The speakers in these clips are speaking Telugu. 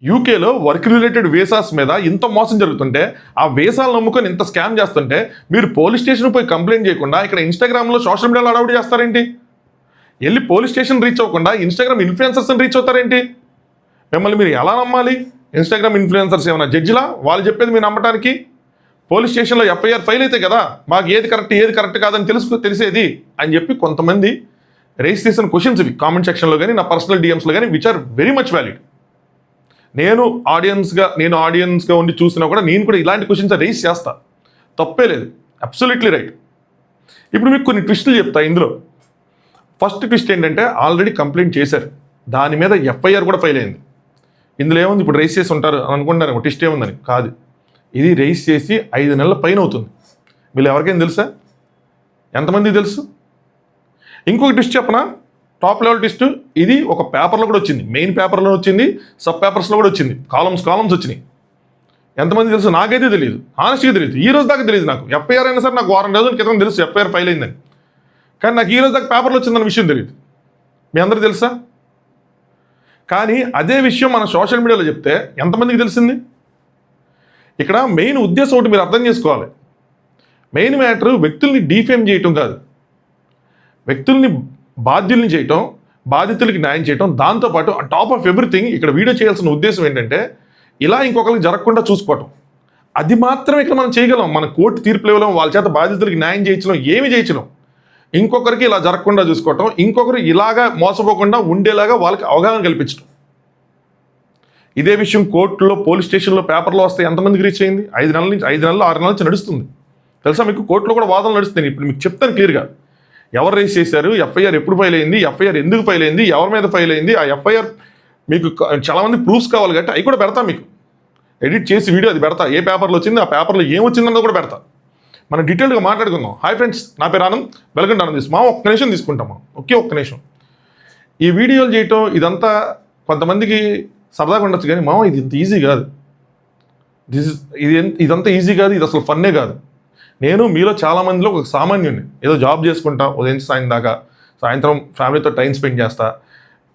యూకేలో వర్క్ రిలేటెడ్ వీసాస్ మీద ఇంత మోసం జరుగుతుంటే ఆ వీసాలు నమ్ముకొని ఇంత స్కామ్ చేస్తుంటే మీరు పోలీస్ స్టేషన్ పోయి కంప్లైంట్ చేయకుండా ఇక్కడ ఇన్స్టాగ్రామ్లో సోషల్ మీడియాలో అడౌట్ చేస్తారేంటి? వెళ్ళి పోలీస్ స్టేషన్ రీచ్ అవ్వకుండా ఇన్స్టాగ్రామ్ ఇన్ఫ్లుయెన్సర్స్ని రీచ్ అవుతారేంటి? మిమ్మల్ని మీరు ఎలా నమ్మాలి? ఇన్స్టాగ్రామ్ ఇన్ఫ్లుయెన్సర్స్ ఏమైనా జడ్జిలా? వాళ్ళు చెప్పేది మీరు నమ్మటానికి? పోలీస్ స్టేషన్లో ఎఫ్ఐఆర్ ఫైల్ అయితే కదా మాకు ఏది కరెక్ట్ కాదని తెలిసేది అని చెప్పి కొంతమంది రేస్ చేసిన క్వశ్చన్స్ ఇవి కామెంట్ సెక్షన్లో కానీ నా పర్సనల్ డిఎమ్స్లో కానీ which are very much valid. నేను ఆడియన్స్గా ఉండి చూసినా కూడా నేను కూడా ఇలాంటి క్వశ్చన్స్ రేస్ చేస్తా, తప్పే లేదు, అబ్సల్యూట్లీ రైట్. ఇప్పుడు మీకు కొన్ని ట్విస్టులు చెప్తా. ఇందులో ఫస్ట్ ట్విస్ట్ ఏంటంటే ఆల్రెడీ కంప్లైంట్ చేశారు, దాని మీద ఎఫ్ఐఆర్ కూడా ఫైల్ అయింది. ఇందులో ఏముంది, ఇప్పుడు రేస్ చేసి ఉంటారు అని అనుకుంటున్నారు ట్విస్ట్ ఏముందని. కాదు, ఇది రేస్ చేసి 5 నెలల పైన అవుతుంది. వీళ్ళు ఎవరికైనా తెలుసా? ఎంతమందికి తెలుసు? ఇంకొక ట్విస్ట్ చెప్పనా, టాప్ లెవెల్ ట్విస్ట్. ఇది ఒక పేపర్లో కూడా వచ్చింది, మెయిన్ పేపర్లో వచ్చింది, సబ్ పేపర్స్లో కూడా వచ్చింది, కాలమ్స్ వచ్చినాయి. ఎంతమంది తెలుసు? నాకైతే తెలియదు, ఆనెస్ట్గా తెలియదు, ఈ రోజు దాకా తెలియదు నాకు. ఎఫ్ఐఆర్ అయినా సరే నాకు వారం రోజుల క్రితం తెలుసు ఎఫ్ఐఆర్ ఫైల్ అయిందని, కానీ నాకు ఈ రోజు దాకా పేపర్లో వచ్చిందన్న విషయం తెలియదు. మీ అందరూ తెలుసా? కానీ అదే విషయం మన సోషల్ మీడియాలో చెప్తే ఎంతమందికి తెలిసింది? ఇక్కడ మెయిన్ ఉద్దేశం ఒకటి మీరు అర్థం చేసుకోవాలి. మెయిన్ మ్యాటర్ వ్యక్తుల్ని డీఫేమ్ చేయటం కాదు, వ్యక్తుల్ని బాధ్యుల్ని చేయటం, బాధితులకి న్యాయం చేయటం. దాంతోపాటు టాప్ ఆఫ్ ఎవ్రీథింగ్ ఇక్కడ వీడియో చేయాల్సిన ఉద్దేశం ఏంటంటే ఇలా ఇంకొకరికి జరగకుండా చూసుకోవటం. అది మాత్రమే ఇక్కడ మనం చేయగలం. మన కోర్టు తీర్పులు ఇవ్వలేం, వాళ్ళ చేత బాధితులకి న్యాయం చేయించడం, ఏమి చేయించడం. ఇంకొకరికి ఇలా జరగకుండా చూసుకోవటం, ఇంకొకరు ఇలాగా మోసపోకుండా ఉండేలాగా వాళ్ళకి అవగాహన కల్పించడం. ఇదే విషయం కోర్టులో, పోలీస్ స్టేషన్లో, పేపర్లో వస్తే ఎంతమందికి రీచ్ అయింది? 5 నెలల నుంచి 6 నెలల నుంచి నడుస్తుంది. తెలుసా మీకు? కోర్టులో కూడా వాదనలు నడుస్తుంది. ఇప్పుడు మీకు చెప్తాను క్లియర్గా, ఎవరు రేస్ చేశారు, ఎఫ్ఐఆర్ ఎప్పుడు ఫైల్ అయింది, ఎఫ్ఐఆర్ ఎందుకు ఫైల్ అయింది, ఎవరి మీద ఫైల్ అయింది, ఆ ఎఫ్ఐఆర్ మీకు చాలామంది ప్రూఫ్స్ కావాలి కాబట్టి అవి కూడా పెడతా, మీకు ఎడిట్ చేసి వీడియో అది పెడతా. ఏ పేపర్లో వచ్చింది, ఆ పేపర్లో ఏమొచ్చిందన్నది కూడా పెడతా. మనం డీటెయిల్గా మాట్లాడుకుందాం. హాయ్ ఫ్రెండ్స్, నా పేరు ఆనంద్, వెల్కమ్ టు ఆనంద్. ఒక్క నిమిషం తీసుకుంటాం, ఒక్క నిమిషం. ఈ వీడియోలు చేయటం ఇదంతా కొంతమందికి సరదాగా ఉండొచ్చు, కానీ ఇది ఇంత ఈజీ కాదు. ఇదంతా ఈజీ కాదు, ఇది అసలు ఫన్నే కాదు. నేను మీలో చాలామందిలో ఒక సామాన్యుడిని. ఏదో జాబ్ చేసుకుంటా ఉదయం సాయం దాకా, సాయంత్రం ఫ్యామిలీతో టైం స్పెండ్ చేస్తా,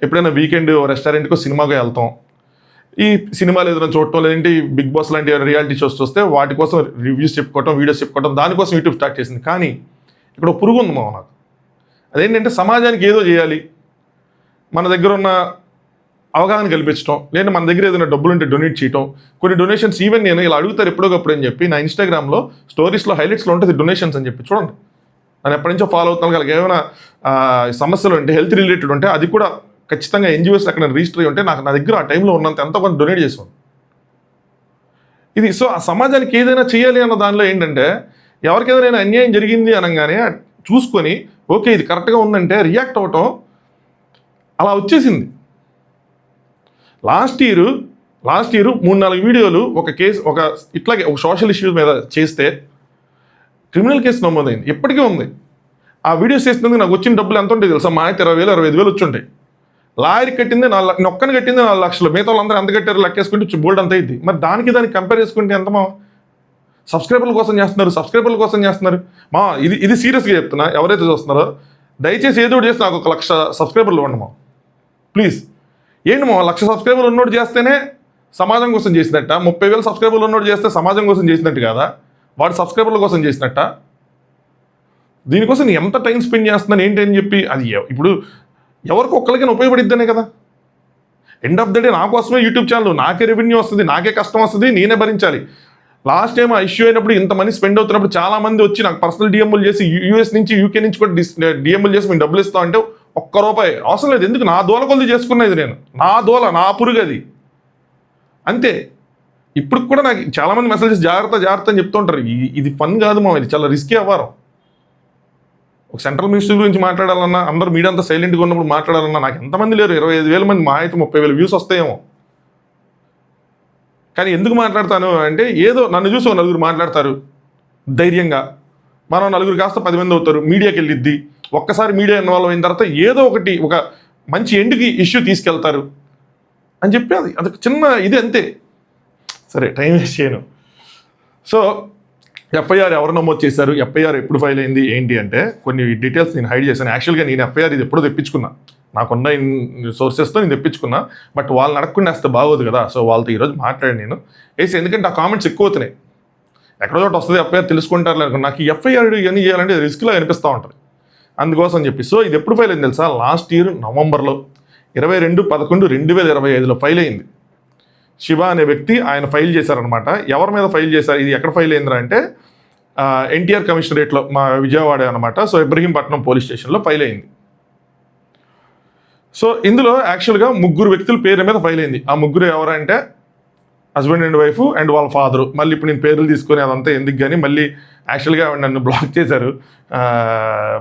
ఎప్పుడైనా వీకెండ్ రెస్టారెంట్కో సినిమాగా వెళ్తాం, ఈ సినిమాలు ఏదైనా చూడటం, లేదంటే బిగ్ బాస్ లాంటి రియాలిటీ షోస్ చూస్తే వాటి కోసం రివ్యూస్ చెప్పుకోవటం, వీడియోస్ చెప్పుకోవటం, దానికోసం యూట్యూబ్ స్టార్ట్ చేసింది. కానీ ఇక్కడ ఒక పురుగు ఉంది నాకు. అదేంటంటే సమాజానికి ఏదో చేయాలి, మన దగ్గర ఉన్న అవగాహన కల్పించడం, లేదా మన దగ్గర ఏదైనా డబ్బులు ఉంటే డొనేట్ చేయటం. కొన్ని డొనేషన్స్ ఈవెన్ నేను ఇలా అడుగుతారు ఎప్పుడోకప్పుడు అని చెప్పి నా ఇన్స్టాగ్రామ్లో స్టోరీస్లో హైలైట్స్లో ఉంటుంది డొనేషన్స్ అని చెప్పి. చూడండి, నేను ఎప్పటి నుంచో ఫాలో అవుతాను. వాళ్ళకి ఏమైనా సమస్యలు ఉంటే, హెల్త్ రిలేటెడ్ ఉంటే, అది కూడా ఖచ్చితంగా ఎన్జిఓస్ అక్కడ రిజిస్టర్ అయ్యి ఉంటే నా దగ్గర ఆ టైంలో ఉన్నంత ఎంతో కొంత డొనేట్ చేసాను. ఇది సో ఆ సమాజానికి ఏదైనా చేయాలి అన్న దానిలో ఏంటంటే, ఎవరికైనా అన్యాయం జరిగింది అనగానే చూసుకొని ఓకే ఇది కరెక్ట్గా ఉందంటే రియాక్ట్ అవ్వటం అలా వచ్చేసింది. లాస్ట్ ఇయర్ 3-4 వీడియోలు ఒక కేసు, ఇట్లాగే ఒక సోషల్ ఇష్యూస్ మీద చేస్తే క్రిమినల్ కేసు నమోదైంది, ఇప్పటికీ ఉంది. ఆ వీడియోస్ చేసినందుకు నాకు వచ్చిన డబ్బులు ఎంత ఉంటాయి తెలుసా? మా అయితే 20,000 25,000 వచ్చి ఉంటాయి. లాయర్ కట్టింది 4 నొక్కని కట్టింది 4 లక్షలు, మిగతా వాళ్ళందరూ ఎంత కట్టారు లెక్కేసుకుంటే బోల్డ్ అంత అయింది. మరి దానికి కంపేర్ చేసుకుంటే ఎంత సబ్స్క్రైబర్ల కోసం చేస్తున్నారు. ఇది సీరియస్గా చెప్తున్నా. ఎవరైతే చూస్తున్నారో దయచేసి ఏదో ఒకటి చేసి నాకు 1,00,000 సబ్స్క్రైబర్లు ఇవ్వండి ప్లీజ్. ఏంటి 1,00,000 సబ్స్క్రైబర్లు ఉన్నోడు చేస్తేనే సమాజం కోసం చేసినట్ట? 30,000 సబ్స్క్రైబర్లు ఉన్నోడు చేస్తే సమాజం కోసం చేసినట్టు కాదా? వాడు సబ్స్క్రైబర్ల కోసం చేసినట్ట? దీనికోసం నేను ఎంత టైం స్పెండ్ చేస్తున్నాను ఏంటి అని చెప్పి, అది ఇప్పుడు ఎవరికి ఒక్కరికైనా ఉపయోగపడిద్దనే కదా. ఎండ్ ఆఫ్ ద డే నా కోసమే యూట్యూబ్ ఛానల్, నాకే రెవెన్యూ వస్తుంది, నాకే కష్టం వస్తుంది, నేనే భరించాలి. లాస్ట్ టైం ఆ ఇష్యూ అయినప్పుడు ఇంతమంది స్పెండ్ అవుతున్నప్పుడు చాలామంది వచ్చి నాకు పర్సనల్ డిఎంలు చేసి, యూఎస్ నుంచి యూకే నుంచి కూడా డిఎంలు చేసి మేము డబ్బులు ఇస్తాం అంటే ₹1 అవసరం లేదు. ఎందుకు? నా దోల కొద్ది చేసుకున్నది నేను, నా పురుగు అది అంతే. ఇప్పుడు కూడా నాకు చాలామంది మెసేజెస్ జాగ్రత్త అని చెప్తూ ఉంటారు. ఇది ఫన్ కాదు ఇది చాలా రిస్కీ అవ్వరు. ఒక సెంట్రల్ మినిస్టర్ గురించి మాట్లాడాలన్నా, అందరూ మీడియా అంతా సైలెంట్గా ఉన్నప్పుడు మాట్లాడాలన్నా నాకు ఎంతమంది లేరు, 25,000 మంది, మా అయితే 30,000 వ్యూస్ వస్తాయేమో. కానీ ఎందుకు మాట్లాడతాను అంటే, ఏదో నన్ను చూసి 4 మాట్లాడతారు ధైర్యంగా, మనం 4 కాస్త 10 మంది అవుతారు, మీడియాకి వెళ్ళిద్ది. ఒక్కసారి మీడియా ఇన్వాల్వ్ అయిన తర్వాత ఏదో ఒకటి ఒక మంచి ఎండ్కి ఇష్యూ తీసుకెళ్తారు అని చెప్పి అది చిన్న ఇది అంతే. సరే, టైం వేస్ట్ చేయను. సో ఎఫ్ఐఆర్ ఎవరు నమోదు చేశారు, ఎఫ్ఐఆర్ ఎప్పుడు ఫైల్ అయింది ఏంటి అంటే కొన్ని డీటెయిల్స్ నేను హైడ్ చేశాను. యాక్చువల్గా నేను ఎఫ్ఐఆర్ ఇది ఎప్పుడో తెప్పించుకున్నా, నాకున్న సోర్సెస్తో నేను తెప్పించుకున్నా. బట్ వాళ్ళని అడగకుండా వేస్తే బాగోదు కదా. సో వాళ్ళతో ఈరోజు మాట్లాడి నేను వేసి, ఎందుకంటే ఆ కామెంట్స్ ఎక్కువ అవుతున్నాయి. ఎక్కడో చోట వస్తుంది ఎఫ్ఐఆర్ తెలుసుకుంటారు అనుకో. నాకు ఈ ఎఫ్ఐఆర్ ఇవన్నీ చేయాలంటే రిస్క్లో అనిపిస్తూ ఉంటుంది. అందుకోసం చెప్పి సో ఇది ఎప్పుడు ఫైల్ అయింది తెలుసా? లాస్ట్ ఇయర్ నవంబర్లో 22/11/2025లో ఫైల్ అయింది. శివ అనే వ్యక్తి ఆయన ఫైల్ చేశారనమాట. ఎవరి మీద ఫైల్ చేశారు, ఇది ఎక్కడ ఫైల్ అయిందిరా అంటే ఎన్టీఆర్ కమిషనరేట్లో మా విజయవాడ అనమాట. సో ఇబ్రహీంపట్నం పోలీస్ స్టేషన్లో ఫైల్ అయింది. సో ఇందులో యాక్చువల్గా 3 వ్యక్తుల పేరు మీద ఫైల్ అయింది. ఆ 3 ఎవరంటే హస్బెండ్ అండ్ వైఫ్ అండ్ వాళ్ళ ఫాదరు. మళ్ళీ ఇప్పుడు నేను పేర్లు తీసుకొని అదంతా ఎందుకు కానీ మళ్ళీ యాక్చువల్గా నన్ను బ్లాక్ చేశారు.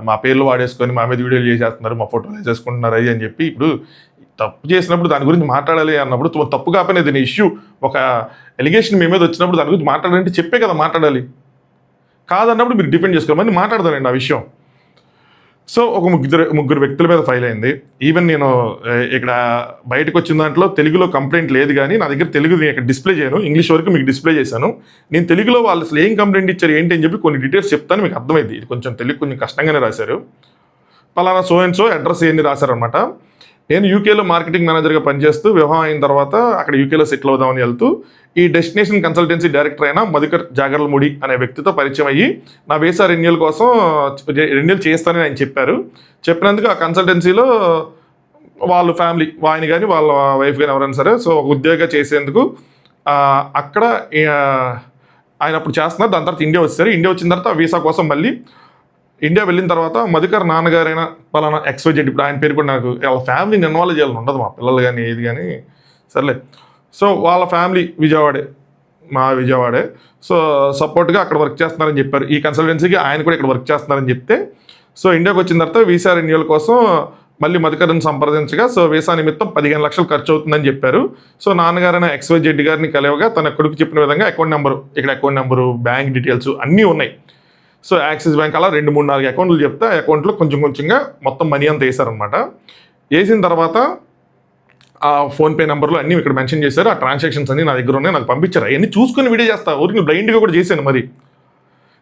మా పేర్లు వాడేసుకొని మా మీద వీడియోలు చేసేస్తున్నారు, మా ఫోటోలు వేసేసుకుంటున్నారు అని చెప్పి. ఇప్పుడు తప్పు చేసినప్పుడు దాని గురించి మాట్లాడాలి అన్నప్పుడు తప్పు కాకపోయినా ఏదైనా ఇష్యూ, ఒక ఎలిగేషన్ మీ మీద వచ్చినప్పుడు దాని గురించి మాట్లాడాలంటే చెప్పే కదా మాట్లాడాలి. కాదన్నప్పుడు మీరు డిపెండ్ చేసుకోమని మాట్లాడదానండి ఆ విషయం. సో ఒక ముగ్గురు వ్యక్తుల మీద ఫైల్ అయింది. ఈవెన్ నేను ఇక్కడ బయటకు వచ్చిన దాంట్లో తెలుగులో కంప్లైంట్ లేదు, కానీ నా దగ్గర తెలుగు నేను ఇక్కడ డిస్ప్లే చేయను, ఇంగ్లీష్ వరకు మీకు డిస్ప్లే చేశాను. నేను తెలుగులో వాళ్ళు అసలు ఏం కంప్లైంట్ ఇచ్చారు ఏంటి అని చెప్పి కొన్ని డీటెయిల్స్ చెప్తాను, మీకు అర్థమైంది. ఇది కొంచెం కష్టంగానే రాశారు. పలానా సో అండ్ సో అడ్రస్ ఏంటి రాశారనమాట. నేను యూకేలో మార్కెటింగ్ మేనేజర్గా పనిచేస్తూ వివాహం అయిన తర్వాత అక్కడ యూకేలో సెటిల్ అవుదామని వెళ్తూ ఈ డెస్టినేషన్ కన్సల్టెన్సీ డైరెక్టర్ అయిన మధుకర్ జాగర్లముడి అనే వ్యక్తితో పరిచయం అయ్యి నా వీసా రెన్యూల్ కోసం రెన్యూల్ చేస్తానని ఆయన చెప్పారు. చెప్పినందుకు ఆ కన్సల్టెన్సీలో వాళ్ళ ఫ్యామిలీ, ఆయన కానీ వాళ్ళ వైఫ్ కానీ ఎవరైనా సరే సో ఒక ఉద్యోగం చేసేందుకు అక్కడ ఆయన అప్పుడు చేస్తున్నారు. దాని తర్వాత ఇండియా వచ్చారు. ఇండియా వచ్చిన తర్వాత వీసా కోసం మళ్ళీ ఇండియా వెళ్ళిన తర్వాత మధుకర్ నాన్నగారైన పలానా XYZ, ఇప్పుడు ఆయన పేరు కూడా నాకు వాళ్ళ ఫ్యామిలీని ఇన్వాల్వ్ చేయాలని ఉండదు, మా పిల్లలు కానీ ఏది కానీ సర్లే. సో వాళ్ళ ఫ్యామిలీ విజయవాడే. సో సపోర్ట్గా అక్కడ వర్క్ చేస్తున్నారని చెప్పారు. ఈ కన్సల్టెన్సీకి ఆయన కూడా ఇక్కడ వర్క్ చేస్తున్నారని చెప్తే, సో ఇండియాకి వచ్చిన తర్వాత వీసా రెన్యూవల్ కోసం మళ్ళీ మధుకర్ని సంప్రదించగా సో వీసా నిమిత్తం 15 లక్షలు ఖర్చు అవుతుందని చెప్పారు. సో నాన్నగారైన XYZ గారిని కలవగా తన కొడుకు చెప్పిన విధంగా అకౌంట్ నెంబరు బ్యాంక్ డీటెయిల్స్ అన్నీ ఉన్నాయి. సో యాక్సిస్ బ్యాంక్ అలా 2-3-4 అకౌంట్లు చెప్తే ఆ అకౌంట్లో కొంచెంగా మొత్తం మనీ అంతా వేశారనమాట. వేసిన తర్వాత ఆ ఫోన్పే నెంబర్లు అన్నీ ఇక్కడ మెన్షన్ చేశారు. ఆ ట్రాన్సాక్షన్స్ అన్నీ నా దగ్గర ఉన్నాయి, నాకు పంపించారు. అవన్నీ చూసుకొని వీడియో చేస్తా, ఊరికి బ్లైండ్గా కూడా చేశాను. మరి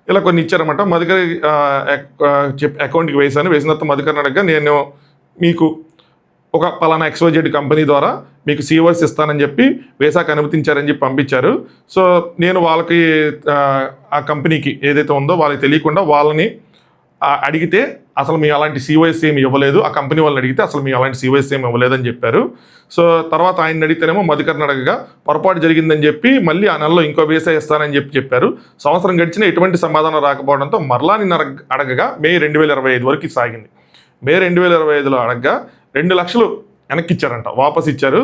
ఇలా కొన్ని ఇచ్చారన్నమాట. మధుకర్ అకౌంట్కి వేసిన తర్వాత మధుకర్ అడగగా నేను మీకు ఒక పలానా XYZ కంపెనీ ద్వారా మీకు COS ఇస్తానని చెప్పి వీసాకు అనుమతించారని చెప్పి పంపించారు. సో నేను వాళ్ళకి ఆ కంపెనీకి ఏదైతే ఉందో వాళ్ళకి తెలియకుండా వాళ్ళని అడిగితే అసలు మీ అలాంటి COS ఏమి ఇవ్వలేదు, ఆ కంపెనీ వాళ్ళని అడిగితే అసలు మీ అలాంటి COS ఏమి ఇవ్వలేదని చెప్పారు. సో తర్వాత ఆయన అడిగితేనేమో మధుకర్ని అడగగా పొరపాటు జరిగిందని చెప్పి మళ్ళీ ఆ నెలలో ఇంకో వీసా ఇస్తానని చెప్పారు. సంవత్సరం గడిచినా ఎటువంటి సమాధానం రాకపోవడంతో మరలా నిన్న అడగగా మే 2025 వరకు సాగింది. మే 2025లో అడగగా 2 లక్షలు వెనక్కి ఇచ్చారంట, వాపస్ ఇచ్చారు.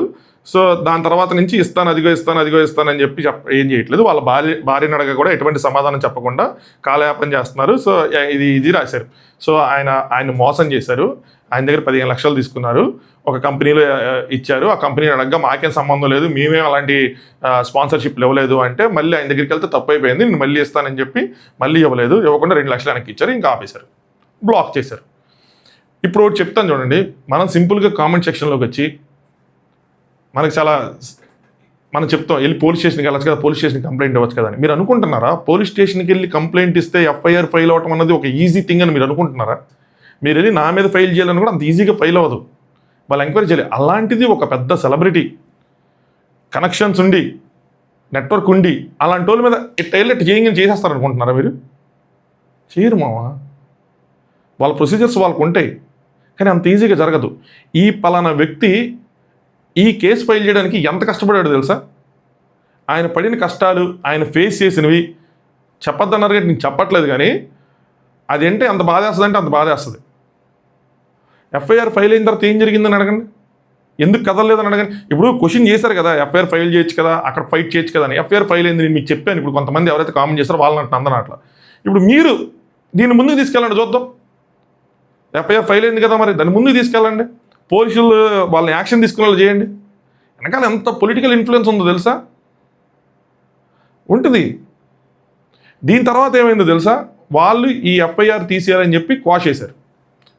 సో దాని తర్వాత నుంచి అదిగో ఇస్తానని చెప్పి ఏం చేయట్లేదు. వాళ్ళ భార్యని అడగ కూడా ఎటువంటి సమాధానం చెప్పకుండా కాలయాపన చేస్తున్నారు. సో ఇది రాశారు. సో ఆయన మోసం చేశారు. ఆయన దగ్గర 15 లక్షలు తీసుకున్నారు, ఒక కంపెనీలో ఇచ్చారు. ఆ కంపెనీని అడగగా మాకేం సంబంధం లేదు, మేమే అలాంటి స్పాన్సర్షిప్లు ఇవ్వలేదు అంటే మళ్ళీ ఆయన దగ్గరికి వెళ్తే తప్పు అయిపోయింది, నేను మళ్ళీ ఇస్తానని చెప్పి మళ్ళీ ఇవ్వకుండా 2 లక్షలు వెనక్కి ఇచ్చారు. ఇంకా ఆపేశారు, బ్లాక్ చేశారు. ఇప్పుడు ఒకటి చెప్తాను చూడండి, మనం సింపుల్గా కామెంట్ సెక్షన్లోకి వచ్చి మనం చెప్తాం వెళ్ళి పోలీస్ స్టేషన్కి వెళ్ళచ్చు కదా, పోలీస్ స్టేషన్కి కంప్లైంట్ ఇవ్వచ్చు కదా అని. మీరు అనుకుంటున్నారా పోలీస్ స్టేషన్కి వెళ్ళి కంప్లైంట్ ఇస్తే FIR ఫైల్ అవ్వటం అన్నది ఒక ఈజీ థింగ్ అని మీరు అనుకుంటున్నారా? మీరు వెళ్ళి నా మీద ఫైల్ చేయాలని కూడా అంత ఈజీగా ఫైల్ అవ్వదు, వాళ్ళు ఎంక్వైరీ చేయాలి. అలాంటిది ఒక పెద్ద సెలబ్రిటీ, కనెక్షన్స్ ఉండి, నెట్వర్క్ ఉండి అలాంటి వాళ్ళ మీద ఇట్ట చేసేస్తారు అనుకుంటున్నారా? మీరు చేయరు మావా. వాళ్ళ ప్రొసీజర్స్ వాళ్ళకు ఉంటాయి, కానీ అంత ఈజీగా జరగదు. ఈ పలానా వ్యక్తి ఈ కేసు ఫైల్ చేయడానికి ఎంత కష్టపడాడు తెలుసా? ఆయన పడిన కష్టాలు, ఆయన ఫేస్ చేసినవి చెప్పొద్దన్నారు కానీ నేను చెప్పట్లేదు, కానీ అదేంటే అంత బాధేస్తుంది అంటే అంత బాధేస్తుంది. FIR ఫైల్ అయిన తర్వాత ఏం జరిగిందని అడగండి, ఎందుకు కదలలేదని అడగండి. ఇప్పుడు క్వశ్చన్ చేశారు కదా, FIR ఫైల్ చేయొచ్చు కదా, అక్కడ ఫైట్ చేయొచ్చు కదా అని. FIR ఫైల్ అయింది నేను మీకు చెప్పాను. ఇప్పుడు కొంతమంది ఎవరైతే కామెంట్ చేస్తారో వాళ్ళని అందనట్లా. ఇప్పుడు మీరు దీన్ని ముందుకు తీసుకెళ్ళండి, చూద్దాం. FIR ఫైల్ అయింది కదా, మరి దాన్ని ముందుకు తీసుకెళ్ళండి, పోలీసులు వాళ్ళని యాక్షన్ తీసుకునేలా చేయండి. వెనకాల ఎంత పొలిటికల్ ఇన్ఫ్లుయెన్స్ ఉందో తెలుసా, ఉంటుంది. దీని తర్వాత ఏమైందో తెలుసా, వాళ్ళు ఈ FIR తీసేయాలని చెప్పి క్వాష్ చేశారు.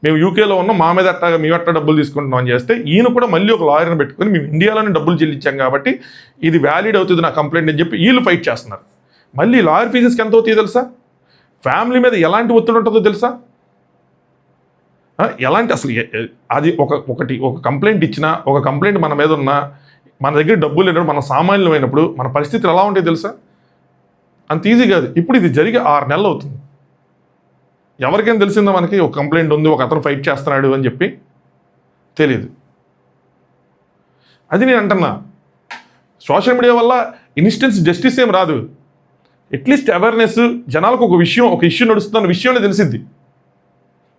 మేము యూకేలో ఉన్నాం, మా మీద మేము ఎట్టా డబ్బులు తీసుకుంటున్నాం అని చేస్తే ఈయన కూడా మళ్ళీ ఒక లాయర్ని పెట్టుకొని మేము ఇండియాలోనే డబ్బులు చెల్లించాం కాబట్టి ఇది వ్యాలిడ్ అవుతుంది నా కంప్లైంట్ అని చెప్పి వీళ్ళు ఫైట్ చేస్తున్నారు. మళ్ళీ లాయర్ ఫీజెస్కి ఎంత అవుతాయో తెలుసా, ఫ్యామిలీ మీద ఎలాంటి ఒత్తిడి ఉంటుందో తెలుసా. ఎలాంటి అసలు అది ఒక కంప్లైంట్ ఇచ్చినా, ఒక కంప్లైంట్ మన మీద ఉన్నా, మన దగ్గర డబ్బులు లేనప్పుడు, మన సామాన్యమైనప్పుడు మన పరిస్థితులు ఎలా ఉంటాయి తెలుసా? అంత ఈజీ కాదు. ఇప్పుడు ఇది జరిగి 6 నెలలు అవుతుంది. ఎవరికైనా తెలిసిందో మనకి ఒక కంప్లైంట్ ఉంది, ఒక అతను ఫైట్ చేస్తున్నాడు అని చెప్పి? తెలియదు. అది నేను అంటున్నా, సోషల్ మీడియా వల్ల ఇన్స్టెన్స్ జస్టిస్ ఏం రాదు. అట్లీస్ట్ అవేర్నెస్, జనాలకు ఒక ఇష్యూ నడుస్తున్న విషయంలో తెలిసిద్ది.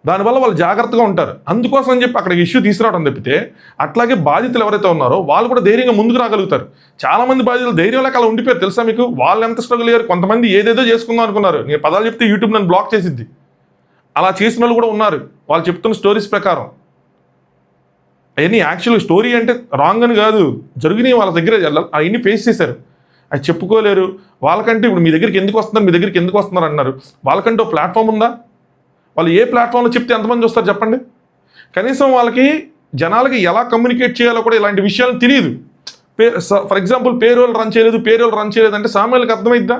దానివల్ల వాళ్ళు జాగ్రత్తగా ఉంటారు. అందుకోసం అని చెప్పి అక్కడ ఇష్యూ తీసుకురావడం తప్పితే, అట్లాగే బాధితులు ఎవరైతే ఉన్నారో వాళ్ళు కూడా ధైర్యంగా ముందుకు రాగలుగుతారు. చాలామంది బాధితులు ధైర్యం లేక అలా ఉండిపోయారు తెలుసా మీకు? వాళ్ళు ఎంత స్ట్రగుల్ అయ్యారు. కొంతమంది ఏదేదో చేసుకుందాం అనుకున్నారు. నేను పదాలు చెప్తే యూట్యూబ్ నన్ను బ్లాక్ చేసిద్ది. అలా చేసిన వాళ్ళు కూడా ఉన్నారు. వాళ్ళు చెప్తున్న స్టోరీస్ ప్రకారం. అవన్నీ యాక్చువల్ స్టోరీ అంటే రాంగ్ అని కాదు, జరిగినాయి వాళ్ళ దగ్గర. అవన్నీ ఫేస్ చేశారు. అది చెప్పుకోలేరు. వాళ్ళకంటే ఇప్పుడు మీ దగ్గరికి ఎందుకు వస్తున్నారు అన్నారు. వాళ్ళకంటే ఒక ప్లాట్ఫామ్ ఉందా? వాళ్ళు ఏ ప్లాట్ఫామ్లో చెప్తే ఎంతమంది వస్తారు చెప్పండి? కనీసం వాళ్ళకి జనాలకి ఎలా కమ్యూనికేట్ చేయాలో కూడా ఇలాంటి విషయాలు తెలియదు. ఫర్ ఎగ్జాంపుల్ పేరోల్ రన్ చేయలేదు అంటే సామాన్యులకు అర్థమైద్దా?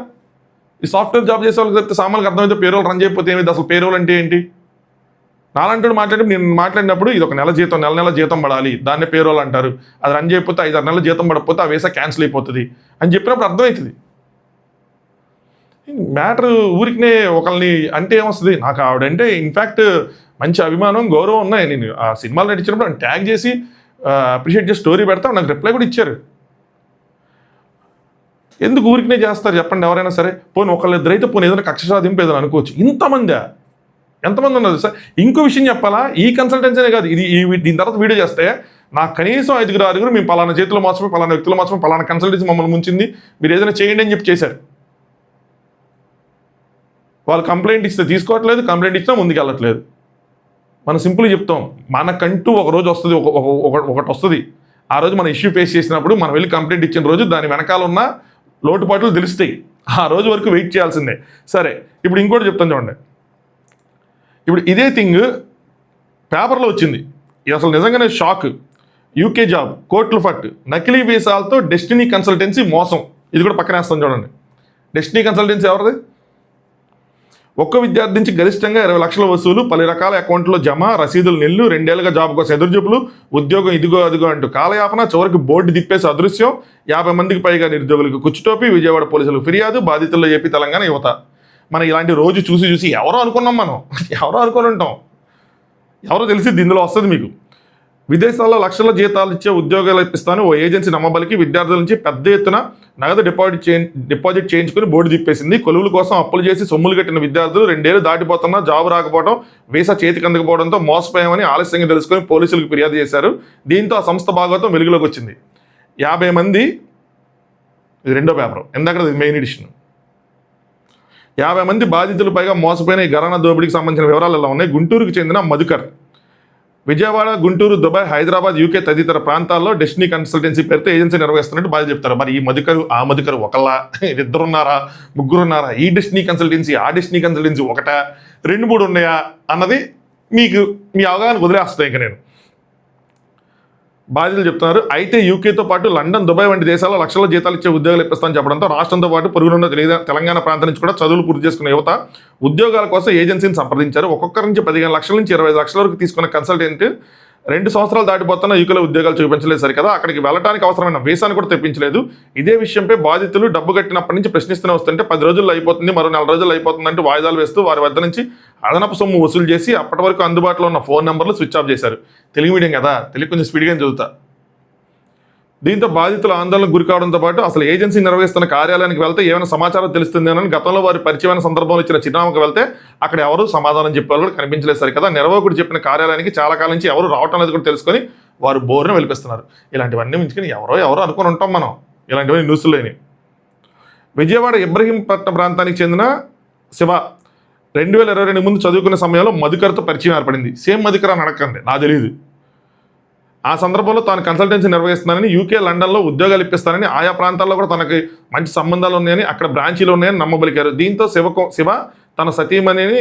ఈ సాఫ్ట్వేర్ జాబ్ చేసే వాళ్ళకి చెప్తే సామాన్యులకు అర్థమైతే పేరోల్ రన్ చేయకపోతే ఏమైంది? అసలు పేరోల్ అంటే ఏంటి? నాలంటూ నేను మాట్లాడినప్పుడు ఇది ఒక నెల జీతం పడాలి, దాన్నే పేరోల్ అంటారు. అది రన్ చేయకపోతే 5-6 నెలల జీతం పడకపోతే ఆ వీసా క్యాన్సిల్ అయిపోతుంది అని చెప్పినప్పుడు అర్థమవుతుంది. మ్యాటర్ ఊరికినే ఒకరిని అంటే ఏమొస్తుంది? నాకు ఆవిడంటే ఇన్ఫ్యాక్ట్ మంచి అభిమానం, గౌరవం ఉన్నాయి. నేను ఆ సినిమాలు నటించినప్పుడు నన్ను ట్యాగ్ చేసి అప్రిషియేట్ చేసి స్టోరీ పెడతా, నాకు రిప్లై కూడా ఇచ్చారు. ఎందుకు ఊరికినే చేస్తారు చెప్పండి ఎవరైనా సరే? పోనీ ఒకళ్ళిద్దరైతే పోనీ ఏదైనా కక్ష సాధింపు ఏదైనా అనుకోవచ్చు. ఎంతమంది ఉన్నారు సార్? ఇంకో విషయం చెప్పాలా, ఈ కన్సల్టెన్సీనే కాదు, దీని తర్వాత వీడియో చేస్తే నాకు కనీసం 5-6 మేము పలానా చేతిలో మోసమే, పలానా వ్యక్తులు మోసమే, పలానా కన్సల్టెన్సీ మమ్మల్ని ముంచింది, మీరు ఏదైనా చేయండి అని చెప్పి చేశారు. వాళ్ళు కంప్లైంట్ ఇస్తే తీసుకోవట్లేదు, కంప్లైంట్ ఇచ్చినా ముందుకు వెళ్ళట్లేదు. మనం సింపుల్గా చెప్తాం, మనకంటూ ఒక రోజు వస్తుంది, ఒకటి వస్తుంది. ఆ రోజు మన ఇష్యూ ఫేస్ చేసినప్పుడు మనం వెళ్ళి కంప్లైంట్ ఇచ్చిన రోజు దాని వెనకాల ఉన్న లోటుపాట్లు తెలుస్తాయి. ఆ రోజు వరకు వెయిట్ చేయాల్సిందే. సరే, ఇప్పుడు ఇంకోటి చెప్తాను చూడండి. ఇప్పుడు ఇదే థింగ్ పేపర్లో వచ్చింది. ఇది అసలు నిజంగానే షాక్. యూకే జాబ్ కోట్లు ఫట్, నకిలీ వీసాలతో డెస్టినీ కన్సల్టెన్సీ మోసం. ఇది కూడా పక్కన వేస్తాం చూడండి. డెస్టినీ కన్సల్టెన్సీ ఎవరిది? ఒక్క విద్యార్థి నుంచి గరిష్టంగా 20 లక్షల వసూలు, 10 రకాల అకౌంట్లో జమ, రసీదులు నిల్లు, 2 ఏళ్లుగా జాబ్ కోసం ఎదురుచూపులు, ఉద్యోగం ఇదిగో అదిగో అంటూ కాలయాపన, చివరికి బోర్డు తిప్పేసి అదృశ్యం, 50 మందికి పైగా నిరుద్యోగులకు కుచ్చుటోపి, విజయవాడ పోలీసులకు ఫిర్యాదు, బాధితుల్లో ఏపీ తెలంగాణ యువత. మనం ఇలాంటి రోజు చూసి ఎవరో అనుకున్నాం, ఎవరో అనుకుని ఉంటాం, ఎవరో తెలిసిద్ది ఇందులో వస్తుంది మీకు. విదేశాల్లో లక్షల జీతాలు ఇచ్చే ఉద్యోగాలు ఇప్పిస్తాను ఓ ఏజెన్సీ నమ్మబలికి విద్యార్థుల నుంచి పెద్ద ఎత్తున నగదు డిపాజిట్ చేయించుకుని బోర్డు తిప్పేసింది. కొలువుల కోసం అప్పులు చేసి సొమ్ములు కట్టిన విద్యార్థులు 2 ఏళ్ళు దాటిపోతున్నా జాబు రాకపోవడం, వీసా చేతికి అందకపోవడంతో మోసపోయామని ఆలస్యంగా తెలుసుకొని పోలీసులకు ఫిర్యాదు చేశారు. దీంతో ఆ సంస్థ భాగవతం వెలుగులోకి వచ్చింది. 50 మంది, ఇది రెండో పేపర్, ఇందాక మెయిన్ ఎడిషన్. 50 మంది బాధితులు పైగా మోసపోయిన ఈ ఘరానా దోపిడీకి సంబంధించిన వివరాలు ఎలా ఉన్నాయి. గుంటూరుకు చెందిన మధుకర్ విజయవాడ, గుంటూరు, దుబాయ్, హైదరాబాద్, యూకే తదితర ప్రాంతాల్లో డెస్టినీ కన్సల్టెన్సీ పేరుతో ఏజెన్సీ నిర్వహిస్తున్నట్టు బాధ చెప్తారు. మరి ఈ మధుకరు ఆ మధుకరు ఒకళ్ళ, 2 ఉన్నారా, 3 ఉన్నారా? ఈ డెస్టినీ కన్సల్టెన్సీ ఆ డెస్టినీ కన్సల్టెన్సీ ఒకటా, 2-3 ఉన్నాయా అన్నది మీకు మీ అవగాహన వదిలేస్తాయి. ఇంకా నేను బాధితులు చెప్తున్నారు. అయితే యూకేతో పాటు లండన్, దుబాయ్ వంటి దేశాల్లో లక్షల జీతాలు ఇచ్చే ఉద్యోగాలు ఇప్పిస్తామని చెప్పడంతో రాష్ట్రంతో పాటు పొరుగునున్న తెలంగాణ ప్రాంతం నుంచి కూడా చదువులు పూర్తి చేసుకున్న యువత ఉద్యోగాల కోసం ఏజెన్సీని సంప్రదించారు. ఒక్కొక్కరి నుంచి 15 లక్షల నుంచి 25 లక్షల వరకు తీసుకున్న కన్సల్టెంట్ 2 సంవత్సరాలు దాటిపోతున్న యూకేలో ఉద్యోగాలు చూపించలేదు సరికదా, అక్కడికి వెళ్ళడానికి అవసరమైన వీసాను కూడా తెప్పించలేదు. ఇదే విషయంపై బాధితులు డబ్బు కట్టినప్పటి నుంచి ప్రశ్నిస్తూనే వస్తుంటే 10 రోజుల్లో అయిపోతుంది, మరో 4 రోజులు అయిపోతుందంటే వాయిదాలు వేస్తూ వారి వద్ద నుంచి అదనపు సొమ్ము వసూలు చేసి అప్పటి వరకు అందుబాటులో ఉన్న ఫోన్ నెంబర్లు స్విచ్ ఆఫ్ చేశారు. తెలుగు మీడియం కదా, తెలుగు కొంచెం స్పీడ్గా చదువుతా. దీంతో బాధితులు ఆందోళనకు గురి కావడంతో పాటు అసలు ఏజెన్సీ నిర్వహిస్తున్న కార్యాలయానికి వెళ్తే ఏమైనా సమాచారం తెలుస్తుందేనని గతంలో వారి పరిచయమైన సందర్భంలో ఇచ్చిన చిరునామాకు వెళ్తే అక్కడ ఎవరు సమాధానం చెప్పేవాళ్ళు కూడా కనిపించలేదు సరికదా. నిర్వాహకుడు చెప్పిన కార్యాలయానికి చాలా కాలం నుంచి ఎవరు రావటం అనేది కూడా తెలుసుకొని వారు బోర్ను వెలిపిస్తున్నారు. ఇలాంటివన్నీ మించుకొని ఎవరో అనుకుని ఉంటాం మనం. ఇలాంటివన్నీ న్యూస్లోని. విజయవాడ ఇబ్రహీంపట్నం ప్రాంతానికి చెందిన శివ 2022 ముందు చదువుకునే సమయంలో మధుకర్తో పరిచయం ఏర్పడింది. సేమ్ మధుకర్ అని అడగండి, నాకు తెలియదు. ఆ సందర్భంలో తాను కన్సల్టెన్సీ నిర్వహిస్తున్నానని, యూకే, లండన్లో ఉద్యోగాలు ఇప్పిస్తానని, ఆయా ప్రాంతాల్లో కూడా తనకి మంచి సంబంధాలు ఉన్నాయని, అక్కడ బ్రాంచీలు ఉన్నాయని నమ్మబలికారు. దీంతో శివ తన సతీమణిని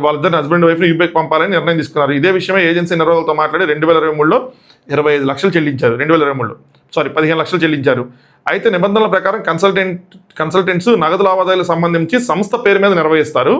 వాళ్ళిద్దరిని హస్బెండ్ వైఫ్ని యూపీకి పంపాలని నిర్ణయం తీసుకున్నారు. ఇదే విషయమే ఏజెన్సీ నిర్వాహకులతో మాట్లాడి 2023లో 25 లక్షలు చెల్లించారు. 2023లో 15 లక్షలు చెల్లించారు. అయితే నిబంధనల ప్రకారం కన్సల్టెంట్స్ నగదు లావాదేవీలకు సంబంధించి సంస్థ పేరు మీద నిర్వహిస్తారు.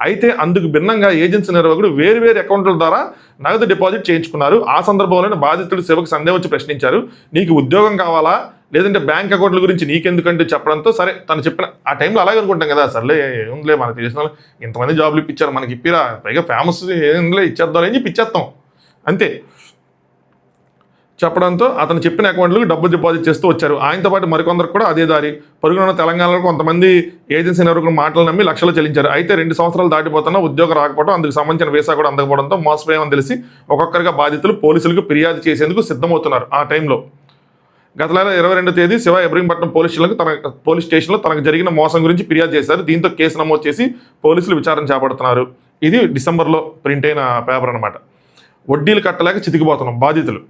అయితే అందుకు భిన్నంగా ఏజెన్సీ నిర్వాహకుడు వేరు అకౌంట్ల ద్వారా నగదు డిపాజిట్ చేయించుకున్నారు. ఆ సందర్భంలోనే బాధితుడు శివకు సందేహం వచ్చి ప్రశ్నించారు, నీకు ఉద్యోగం కావాలా లేదంటే బ్యాంక్ అకౌంట్ల గురించి నీకెందుకంటే చెప్పడంతో సరే తను చెప్పిన ఆ టైంలో అలాగే అనుకుంటాం కదా, సర్లే ఏముందిలే మనకు తెలిసిన వాళ్ళు ఇంతమంది జాబ్లు ఇప్పించారు మనకి ఇప్పిరా, పైగా ఫేమస్ ఏంలే ఇచ్చేద్దాం అని చెప్పి ఇచ్చేస్తాం అంతే చెప్పడంతో అతను చెప్పిన అకౌంట్లకు డబ్బు డిపాజిట్ చేస్తూ వచ్చారు. ఆయనతో పాటు మరికొందరు కూడా అదే దారి పరుగున తెలంగాణలో కొంతమంది ఏజెన్సీ నిర్వాహకుల మాటలు నమ్మి లక్షలు చెల్లించారు. అయితే 2 సంవత్సరాలు దాటిపోతున్నా ఉద్యోగం రాకపోవడం, అందుకు సంబంధించిన వీసా కూడా అందకపోవడంతో మోసపోయామని తెలిసి ఒక్కొక్కరిగా బాధితులు పోలీసులకు ఫిర్యాదు చేసేందుకు సిద్ధమవుతున్నారు. ఆ టైంలో గత నెల 22వ తేదీ శివ ఇబ్రహీంపట్నం పోలీస్ స్టేషన్లో తనకు జరిగిన మోసం గురించి ఫిర్యాదు చేశారు. దీంతో కేసు నమోదు చేసి పోలీసులు విచారణ చేపడుతున్నారు. ఇది డిసెంబర్లో ప్రింట్ అయిన పేపర్ అనమాట. వడ్డీలు కట్టలేక చితికిపోతున్నాం బాధితులు.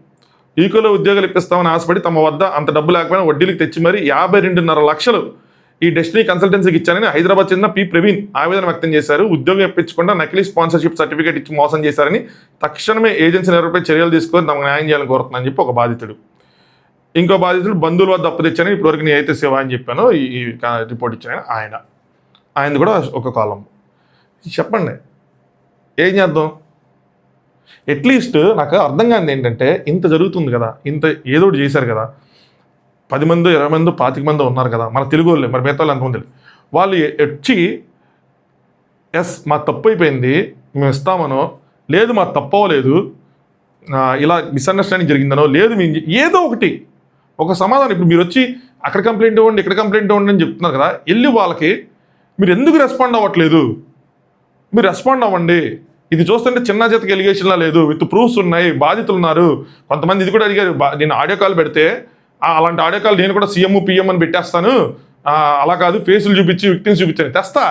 ఈకోలో ఉద్యోగాలు ఇప్పిస్తామని ఆశపడి తమ వద్ద అంత డబ్బు లేకపోయినా వడ్డీలకు తెచ్చి మరీ 52.5 లక్షలు ఈ డెస్టినీ కన్సల్టెన్సీకి ఇచ్చారని హైదరాబాద్ చెందిన పి ప్రవీణ్ ఆవేదన వ్యక్తం చేశారు. ఉద్యోగం ఇప్పించకుండా నకిలీ స్పాన్సర్షిప్ సర్టిఫికేట్ ఇచ్చి మోసం చేశారని తక్షణమే ఏజెన్సీ నిర్వహణపై చర్యలు తీసుకొని తమకు న్యాయం చేయాలని కోరుతుందని చెప్పి ఒక బాధితుడు. ఇంకో బాధితుడు బంధువుల వద్ద అప్పు తెచ్చారని ఇప్పటివరకు నేను అయితే శివ అని చెప్పాను ఈ రిపోర్ట్ ఇచ్చాను ఆయనది కూడా ఒక కాలం. చెప్పండి ఏం చేద్దాం? అట్లీస్ట్ నాకు అర్థం కానిది ఏంటంటే ఇంత జరుగుతుంది కదా, ఇంత ఏదో ఒకటి చేశారు కదా, 10 మంది 20 మంది 25 మంది ఉన్నారు కదా మన తెలుగు వాళ్ళే, మరి మిగతా వాళ్ళు ఎంతమంది వాళ్ళు వచ్చి మా తప్పు అయిపోయింది మేము ఇస్తామనో, లేదు మా తప్పు అవ్వలేదు ఇలా మిస్అండర్స్టాండింగ్ జరిగిందనో, లేదు మేము ఏదో ఒకటి ఒక సమాధానం. ఇప్పుడు మీరు వచ్చి అక్కడ కంప్లైంట్ ఇవ్వండి ఇక్కడ కంప్లైంట్ ఇవ్వండి అని చెప్తున్నారు కదా, వెళ్ళి వాళ్ళకి మీరు ఎందుకు రెస్పాండ్ అవ్వట్లేదు? మీరు రెస్పాండ్ అవ్వండి. ఇది చూస్తుంటే చిన్న చేతకి ఎలిగేషన్లా లేదు, విత్ ప్రూఫ్స్ ఉన్నాయి, బాధితులు ఉన్నారు. కొంతమంది ఇది కూడా అడిగారు, నేను ఆడియో కాల్ పెడితే అలాంటి ఆడియో కాల్ నేను కూడా సీఎం పిఎం అని పెట్టేస్తాను, అలా కాదు ఫేసులు చూపించి విక్టిమ్స్ చూపించాను తెస్తా.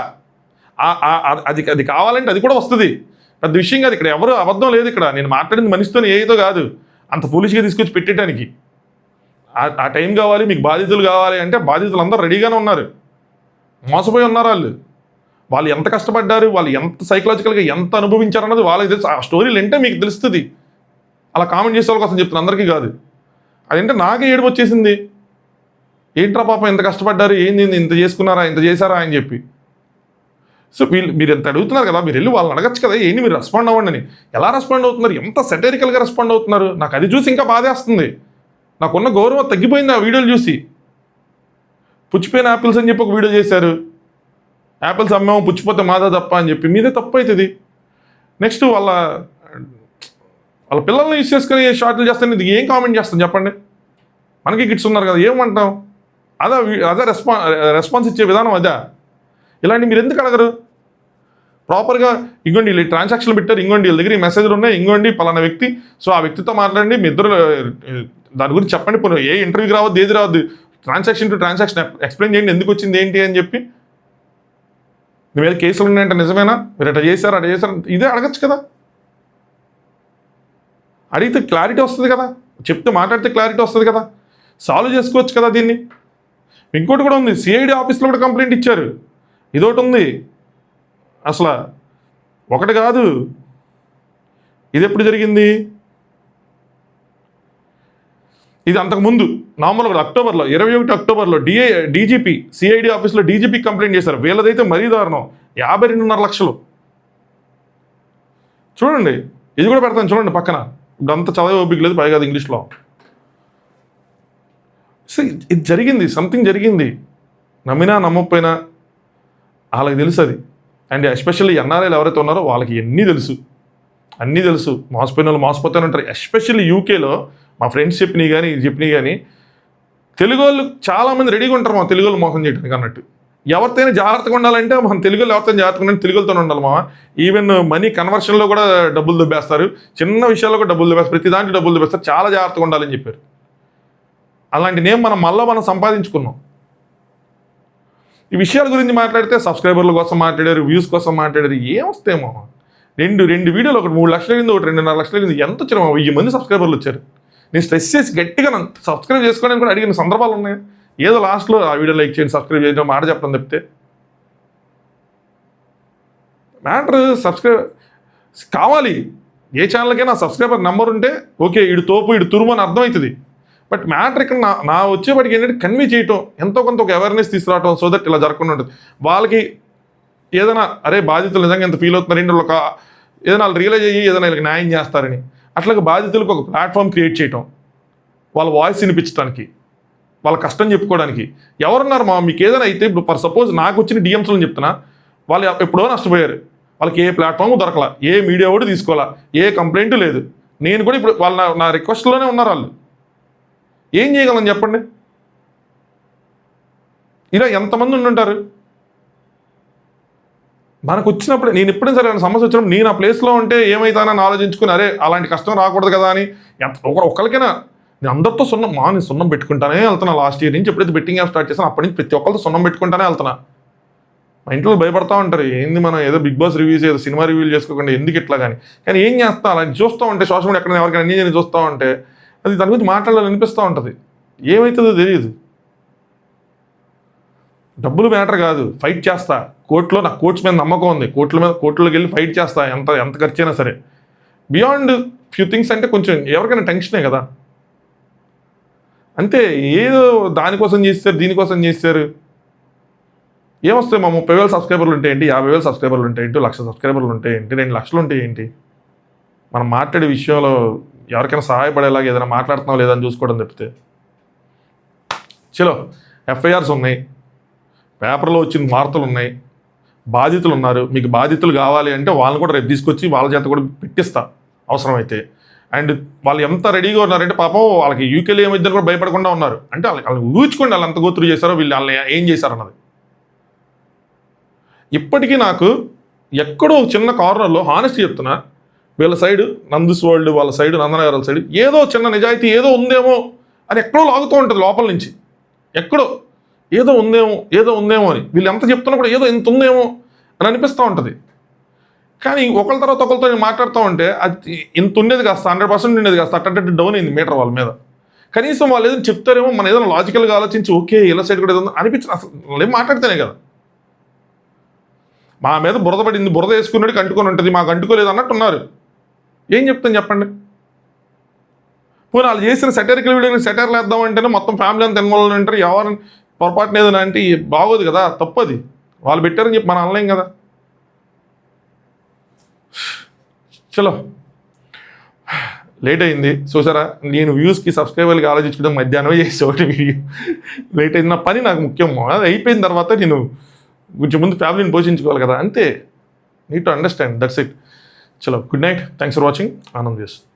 అది కావాలంటే అది కూడా వస్తుంది, పెద్ద విషయం కాదు. ఇక్కడ ఎవరు అబద్ధం లేదు. ఇక్కడ నేను మాట్లాడింది మనిషితో ఏదో కాదు, అంత ఫూలిష్గా తీసుకొచ్చి పెట్టడానికి. ఆ టైం కావాలి, మీకు బాధితులు కావాలి అంటే బాధితులు అందరూ రెడీగానే ఉన్నారు. మోసపోయి ఉన్నారు వాళ్ళు ఎంత కష్టపడ్డారు, వాళ్ళు ఎంత సైకలాజికల్గా ఎంత అనుభవించారు అన్నది వాళ్ళకి తెలుసు. ఆ స్టోరీలు అంటే మీకు తెలుస్తుంది. అలా కామెంట్ చేసే వాళ్ళ కోసం చెప్తున్నా, అందరికీ కాదు. అదంటే నాకే ఏడుపు వచ్చేసింది. ఏంట్రా పాపం ఎంత కష్టపడ్డారు, ఏంది ఇంత చేసుకున్నారా ఇంత చేశారా అని చెప్పి. సో మీరు ఎంత అడుగుతున్నారు కదా, మీరు వెళ్ళి వాళ్ళని అడగచ్చు కదా, ఏంటి మీరు రెస్పాండ్ అవ్వండి అని. ఎలా రెస్పాండ్ అవుతున్నారు, ఎంత సెటరికల్గా రెస్పాండ్ అవుతున్నారు. నాకు అది చూసి ఇంకా బాధేస్తుంది. నాకున్న గౌరవం తగ్గిపోయింది ఆ వీడియోలు చూసి. పుచ్చిపోయిన యాపిల్స్ అని చెప్పి ఒక వీడియో చేశారు, యాపిల్స్ అమ్మాము పుచ్చిపోతే మాదా తప్ప అని చెప్పి. మీదే తప్పు అవుతుంది. నెక్స్ట్ వాళ్ళ పిల్లల్ని యూస్ చేసుకొని షార్ట్లు చేస్తాను, ఇది ఏం కామెంట్ చేస్తాను చెప్పండి? మనకి కిడ్స్ ఉన్నారు కదా, ఏమంటాం? అదే రెస్పాన్స్ ఇచ్చే విధానం అదే. ఇలాంటి మీరు ఎందుకు అడగరు? ప్రాపర్గా ఇంకోండి వీళ్ళు ట్రాన్సాక్షన్లు పెట్టారు, ఇంకోండి వీళ్ళ దగ్గర ఈ మెసేజ్లు ఉన్నాయి, ఇంకోండి పలానా వ్యక్తి, సో ఆ వ్యక్తితో మాట్లాడండి, మీ ఇద్దరు దాని గురించి చెప్పండి. పోనీ ఏ ఇంటర్వ్యూకి రావద్దు, ఏది రావద్దు, ట్రాన్సాక్షన్ టు ట్రాన్సాక్షన్ ఎక్స్ప్లెయిన్ చేయండి, ఎందుకు వచ్చింది ఏంటి అని చెప్పి. మీ మీద కేసులు ఉన్నాయంటే నిజమేనా, మీరు అట్లా చేశారు ఇదే అడగచ్చు కదా. అడిగితే క్లారిటీ వస్తుంది కదా, చెప్తే మాట్లాడితే క్లారిటీ వస్తుంది కదా, సాల్వ్ చేసుకోవచ్చు కదా దీన్ని. ఇంకోటి కూడా ఉంది, సిఐడి ఆఫీస్లో కూడా కంప్లైంట్ ఇచ్చారు. ఇదొకటి ఉంది. అసలు ఒకటి కాదు, ఇది ఎప్పుడు జరిగింది? ఇది అంతకుముందు నవంబర్లో అక్టోబర్లో 21 అక్టోబర్లో డీజీపీ సిఐడి ఆఫీస్లో డీజీపీ కంప్లైంట్ చేశారు. వీళ్ళదైతే మరీ దారుణం, 52.5 లక్షలు. చూడండి, ఇది కూడా పెడతాను చూడండి పక్కన. ఇప్పుడు అంతా చదివే ఓపిక లేదు, పైగా ఇంగ్లీష్లో. సో ఇది జరిగింది, సంథింగ్ జరిగింది. నమ్మినా నమ్మకపోయినా వాళ్ళకి తెలుసు అది. అండ్ ఎస్పెషల్లీ ఎన్ఆర్ఐలు ఎవరైతే ఉన్నారో వాళ్ళకి అన్నీ తెలుసు. మోసపోయిన వాళ్ళు మోసపోతూనే ఉంటారు. ఎస్పెషల్లీ యూకేలో మా ఫ్రెండ్స్ చెప్పినవి కానీ తెలుగు వాళ్ళు చాలామంది రెడీగా ఉంటారు మా తెలుగు వాళ్ళు మోసం చేయడానికి అన్నట్టు. ఎవరితోనే జాగ్రత్తగా ఉండాలంటే మన తెలుగు వాళ్ళు ఎవరితో జాగ్రత్తగా ఉండాలి, తెలుగులతోనే ఉండాలి మా. ఈవెన్ మనీ కన్వర్షన్లో కూడా డబ్బులు దుబ్బేస్తారు, చిన్న విషయాల్లో కూడా డబ్బులు దుబ్బేస్తారు, ప్రతి దాంట్లో డబ్బులు దుబ్బేస్తారు. చాలా జాగ్రత్తగా ఉండాలని చెప్పారు. అలాంటి నేమ్ మనం సంపాదించుకున్నాం. ఈ విషయాల గురించి మాట్లాడితే సబ్స్క్రైబర్ల కోసం మాట్లాడారు, వ్యూస్ కోసం మాట్లాడారు, ఏమొస్తేమో. రెండు వీడియోలు, ఒకటి 3 లక్షలు అయింది, ఒకటి 2.5 లక్షలు అయింది. ఎంత వచ్చారు? 1000 మంది సబ్స్క్రైబర్లు వచ్చారు. నేను స్ట్రెస్ చేసి గట్టిగా సబ్స్క్రైబ్ చేసుకోవడానికి కూడా అడిగిన సందర్భాలు ఉన్నాయి. ఏదో లాస్ట్లో ఆ వీడియో లైక్ చేయండి, సబ్స్క్రైబ్ చేయడం మాట చెప్పడం తప్పితే మ్యాటర్ సబ్స్క్రైబ్ కావాలి. ఏ ఛానల్కైనా సబ్స్క్రైబర్ నెంబర్ ఉంటే ఓకే, ఇడు తోపు ఇడు తురుము అని అర్థమవుతుంది. బట్ మ్యాటర్ ఇక్కడ నా వచ్చేవాడికి ఏంటంటే కన్వే చేయటం, ఎంతో కొంత ఒక అవేర్నెస్ తీసుకురావటం, సో దట్ ఇలా జరగకుండా ఉంటుంది. వాళ్ళకి ఏదైనా అరే బాధితులు నిజంగా ఎంత ఫీల్ అవుతున్నారు ఏంటి ఒక ఏదైనా వాళ్ళు రియలైజ్ అయ్యి ఏదైనా వీళ్ళకి న్యాయం చేస్తారని, అట్లాగే బాధితులకు ఒక ప్లాట్ఫామ్ క్రియేట్ చేయటం, వాళ్ళ వాయిస్ వినిపించడానికి, వాళ్ళ కష్టం చెప్పుకోవడానికి. ఎవరున్నారు మీకు ఏదైనా అయితే ఇప్పుడు ఫర్ సపోజ్ నాకు వచ్చిన డిఎంస్లో చెప్తున్నా, వాళ్ళు ఎప్పుడో నష్టపోయారు, వాళ్ళకి ఏ ప్లాట్ఫామ్ దొరకలా, ఏ మీడియా కూడా తీసుకోవాలా, ఏ కంప్లైంట్ లేదు. నేను కూడా ఇప్పుడు వాళ్ళ నా రిక్వెస్ట్లోనే ఉన్నారు. వాళ్ళు ఏం చేయగలను చెప్పండి? ఇలా ఎంతమంది ఉండుంటారు? మనకు వచ్చినప్పుడు నేను ఎప్పుడైనా సరే సమస్య వచ్చినప్పుడు నేను ఆ ప్లేస్లో ఉంటే ఏమవుతానని ఆలోచించుకుని అరే అలాంటి కష్టం రాకూడదు కదా అని ఒకరికైనా నేను అందరితో నేను సున్నం పెట్టుకుంటానే వెళ్తున్నా. లాస్ట్ ఇయర్ నుంచి ఎప్పుడైతే బెట్టింగ్ యాప్ స్టార్ట్ చేస్తాను అప్పటి నుంచి ప్రతి ఒక్కరితో సున్నం పెట్టుకుంటానే వెళ్తున్నా. మా ఇంట్లో భయపడతా ఉంటారు, ఏంది మనం ఏదో బిగ్ బాస్ రివ్యూస్ ఏదో సినిమా రివ్యూలు చేసుకోకుండా ఎందుకు ఇట్లా కానీ ఏం చేస్తా అలా చూస్తూ ఉంటే సోషల్ మీడియా ఎక్కడైనా ఎవరికైనా అన్ని నేను చూస్తూ ఉంటే అది దాని గురించి మాట్లాడాలని అనిపిస్తూ ఉంటుంది. ఏమవుతుందో తెలియదు. డబ్బులు మ్యాటర్ కాదు, ఫైట్ చేస్తా కోర్టులో. నాకు కోర్ట్స్ మీద నమ్మకం ఉంది, కోర్టులోకి వెళ్ళి ఫైట్ చేస్తా, ఎంత ఖర్చు అయినా సరే. బియాండ్ ఫ్యూ థింగ్స్ అంటే కొంచెం ఎవరికైనా టెన్షనే కదా. అంతే, ఏదో దానికోసం చేస్తారు దీనికోసం చేస్తారు. ఏమొస్తాయి? మా 30,000 సబ్స్క్రైబర్లు ఉంటే ఏంటి, 50,000 సబ్స్క్రైబర్లు ఉంటే ఏంటి, 1,00,000 సబ్స్క్రైబర్లు ఉంటే ఏంటి, 2 లక్షలు ఉంటే ఏంటి? మనం మాట్లాడే విషయంలో ఎవరికైనా సహాయపడేలాగా ఏదైనా మాట్లాడుతున్నాం లేదని చూసుకోవడం తప్పితే. చలో, ఎఫ్ఐఆర్స్ ఉన్నాయి, పేపర్లో వచ్చిన వార్తలు ఉన్నాయి, బాధితులు ఉన్నారు. మీకు బాధితులు కావాలి అంటే వాళ్ళని కూడా రేపు తీసుకొచ్చి వాళ్ళ చేత కూడా పెట్టిస్తా అవసరమైతే. అండ్ వాళ్ళు ఎంత రెడీగా ఉన్నారంటే పాపం వాళ్ళకి యూకేలో ఏమైందని కూడా భయపడకుండా ఉన్నారు. అంటే వాళ్ళని ఊహించుకోండి వాళ్ళు ఎంత గోత్రు చేశారో, వాళ్ళని ఏం చేశారన్నది. ఇప్పటికీ నాకు ఎక్కడో చిన్న కార్నర్లో హానెస్టీ చెప్తున్నా, వీళ్ళ సైడ్ నందూస్ వరల్డ్, వాళ్ళ సైడ్ నందనగర్ సైడ్ ఏదో చిన్న నిజాయితీ ఏదో ఉందేమో అని ఎక్కడో లాగుతూ ఉంటుంది లోపల నుంచి. ఎక్కడో ఏదో ఉందేమో అని వీళ్ళు ఎంత చెప్తున్నా కూడా ఏదో ఇంత ఉందేమో అని అనిపిస్తూ ఉంటుంది. కానీ ఒకళ్ళ తర్వాత ఒకరితో నేను మాట్లాడుతూ ఉంటే అది ఇంత ఉండేది కాస్త 100% ఉండేది కాస్త అట్ట డౌన్ అయింది మీటర్ వాళ్ళ మీద. కనీసం వాళ్ళు ఏదైనా చెప్తారేమో, మనం ఏదైనా లాజికల్గా ఆలోచించి ఓకే ఇలా సైడ్ కూడా ఏదో అనిపించిన అసలు వాళ్ళు ఏం మాట్లాడితేనే కదా. మా మీద బురద పడింది, బురద వేసుకున్నట్టు అంటుకొని ఉంటుంది, మాకు అంటుకోలేదు అన్నట్టు ఉన్నారు. ఏం చెప్తాను చెప్పండి? పోనీ వాళ్ళు చేసిన సెటైరికల్ వీడియోని సెటైర్లు వేద్దామంటేనే మొత్తం ఫ్యామిలీ అంతా ఇన్వాల్వ్ అంటారు. ఎవరిని పొరపాటున ఏదైనా అంటే బాగోదు కదా, తప్పది. వాళ్ళు పెట్టారని చెప్పి మనం అనలేం కదా. చలో, లేట్ అయింది చూసారా. నేను వ్యూస్కి సబ్స్క్రైబర్లకి ఆలోచించుకుంటే మధ్యాహ్నమే చేసే ఒకటి వీడియో లేట్ అయింది. నా పని నాకు ముఖ్యం, అది అయిపోయిన తర్వాత నేను కొంచెం ముందు ఫ్యామిలీని పోషించుకోవాలి కదా. అంతే, need to understand, that's it. చలో, good night, thanks for watching. Anand చేస్తాను.